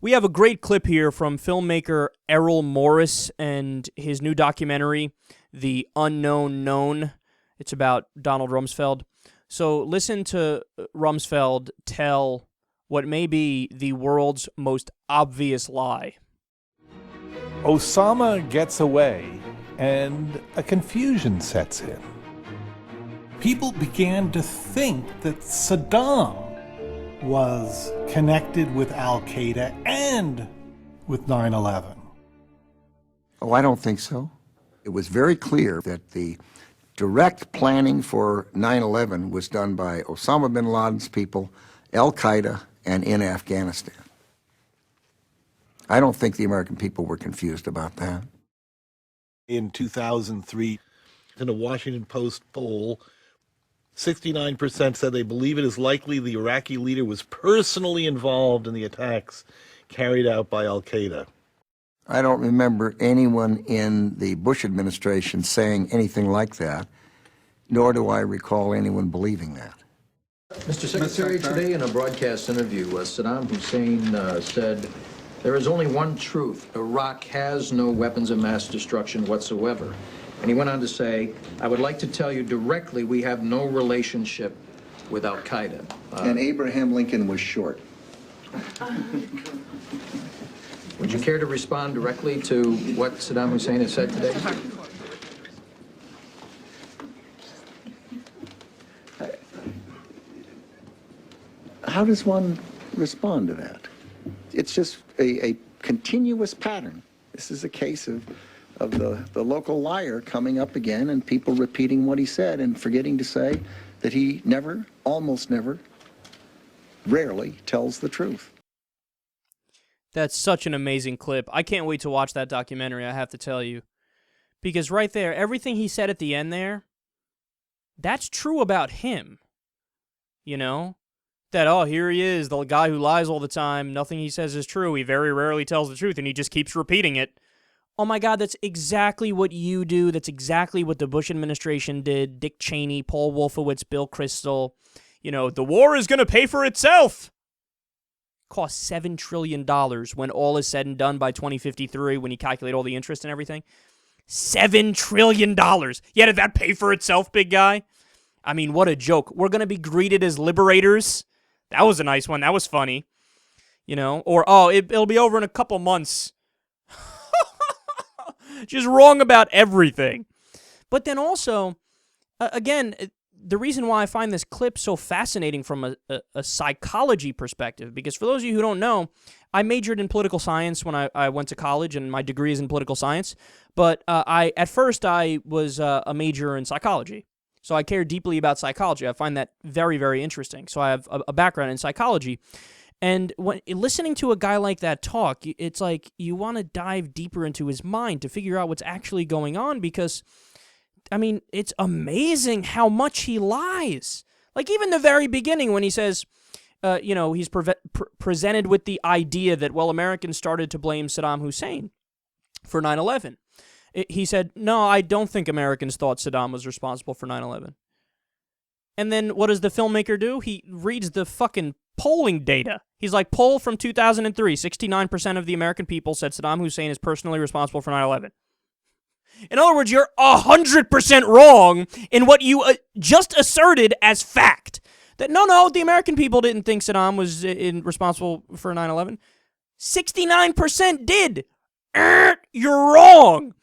We have a great clip here from filmmaker Errol Morris and his new documentary, The Unknown Known. It's about Donald Rumsfeld. So listen to Rumsfeld tell what may be the world's most obvious lie. Osama gets away, and a confusion sets in. People began to think that Saddam was connected with Al-Qaeda and with 9/11. Oh, I don't think so. It was very clear that the direct planning for 9/11 was done by Osama bin Laden's people, Al-Qaeda, and in Afghanistan. I don't think the American people were confused about that. In 2003, in a Washington Post poll, 69% said they believe it is likely the Iraqi leader was personally involved in the attacks carried out by Al-Qaeda. I don't remember anyone in the Bush administration saying anything like that, nor do I recall anyone believing that. Mr. Secretary, today in a broadcast interview, Saddam Hussein said, "There is only one truth. Iraq has no weapons of mass destruction whatsoever." And he went on to say, "I would like to tell you directly, we have no relationship with Al-Qaeda." And Abraham Lincoln was short. Would you care to respond directly to what Saddam Hussein has said today? How does one respond to that? It's just a continuous pattern. This is a case of the local liar coming up again and people repeating what he said and forgetting to say that he never, almost never, rarely tells the truth. That's such an amazing clip. I can't wait to watch that documentary, I have to tell you. Because right there, everything he said at the end there, that's true about him. You know? That, oh, here he is, the guy who lies all the time. Nothing he says is true. He very rarely tells the truth, and he just keeps repeating it. Oh my God, that's exactly what you do. That's exactly what the Bush administration did. Dick Cheney, Paul Wolfowitz, Bill Kristol. You know, the war is going to pay for itself. Cost $7 trillion when all is said and done by 2053, when you calculate all the interest and everything. $7 trillion. Yeah, did that pay for itself, big guy? I mean, what a joke. We're going to be greeted as liberators. That was a nice one. That was funny. You know? Or, oh, it'll be over in a couple months. Just wrong about everything. But then also, again, the reason why I find this clip so fascinating from a psychology perspective, because for those of you who don't know, I majored in political science when I went to college, and my degree is in political science. But at first I was a major in psychology. So I care deeply about psychology. I find that very, very interesting. So I have a background in psychology. And when listening to a guy like that talk, it's like you want to dive deeper into his mind to figure out what's actually going on, because, I mean, it's amazing how much he lies. Like, even the very beginning when he says, you know, he's presented with the idea that, well, Americans started to blame Saddam Hussein for 9/11. He said, no, I don't think Americans thought Saddam was responsible for 9/11. And then what does the filmmaker do? He reads the fucking polling data. He's like, poll from 2003, 69% of the American people said Saddam Hussein is personally responsible for 9/11. In other words, you're 100% wrong in what you just asserted as fact. That, no, the American people didn't think Saddam was responsible for 9/11. 69% did. You're wrong.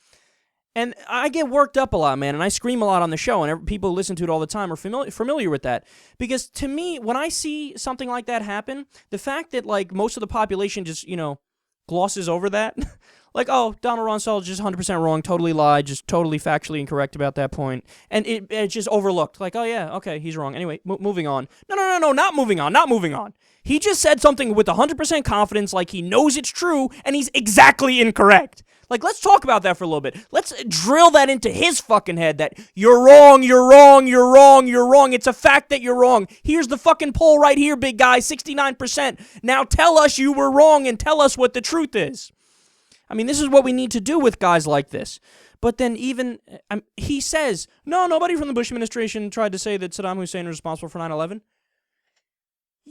And I get worked up a lot, man, and I scream a lot on the show, and people who listen to it all the time are familiar with that. Because to me, when I see something like that happen, the fact that, like, most of the population just, you know, glosses over that, like, oh, Donald Rumsfeld is just 100% wrong, totally lied, just totally factually incorrect about that point, and it's just overlooked. Like, oh, yeah, okay, he's wrong. Anyway, moving on. No, not moving on. He just said something with 100% confidence, like he knows it's true, and he's exactly incorrect. Like, let's talk about that for a little bit. Let's drill that into his fucking head that you're wrong. It's a fact that you're wrong. Here's the fucking poll right here, big guy, 69%. Now tell us you were wrong and tell us what the truth is. I mean, this is what we need to do with guys like this. But then even, he says, no, nobody from the Bush administration tried to say that Saddam Hussein was responsible for 9/11.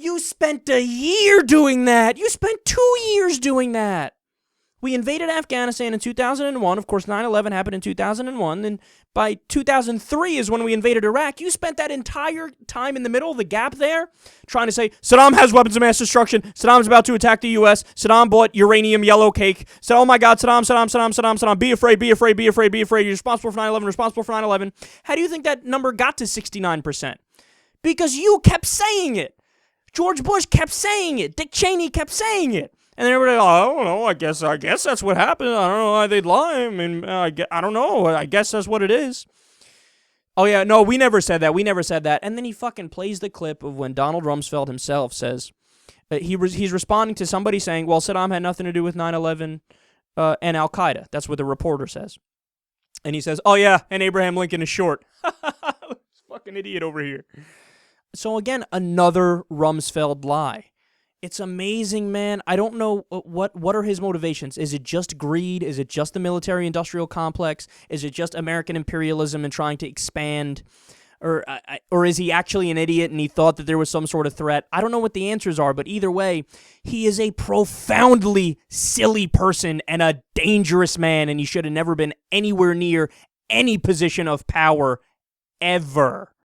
You spent a year doing that. You spent 2 years doing that. We invaded Afghanistan in 2001. Of course, 9/11 happened in 2001. And by 2003 is when we invaded Iraq. You spent that entire time in the middle, the gap there, trying to say, Saddam has weapons of mass destruction. Saddam's about to attack the U.S. Saddam bought uranium yellow cake. Said, oh my God, Saddam. Be afraid. You're responsible for 9/11. How do you think that number got to 69%? Because you kept saying it. George Bush kept saying it. Dick Cheney kept saying it. And then everybody, I don't know, I guess that's what happened. I don't know why they'd lie. I mean, I don't know. I guess that's what it is. Oh, yeah, no, we never said that. And then he fucking plays the clip of when Donald Rumsfeld himself says, he's responding to somebody saying, well, Saddam had nothing to do with 9/11 and Al-Qaeda. That's what the reporter says. And he says, oh, yeah, and Abraham Lincoln is short. Fucking idiot over here. So, again, another Rumsfeld lie. It's amazing, man. I don't know what are his motivations. Is it just greed? Is it just the military-industrial complex? Is it just American imperialism and trying to expand? Or is he actually an idiot and he thought that there was some sort of threat? I don't know what the answers are, but either way, he is a profoundly silly person and a dangerous man, and he should have never been anywhere near any position of power ever.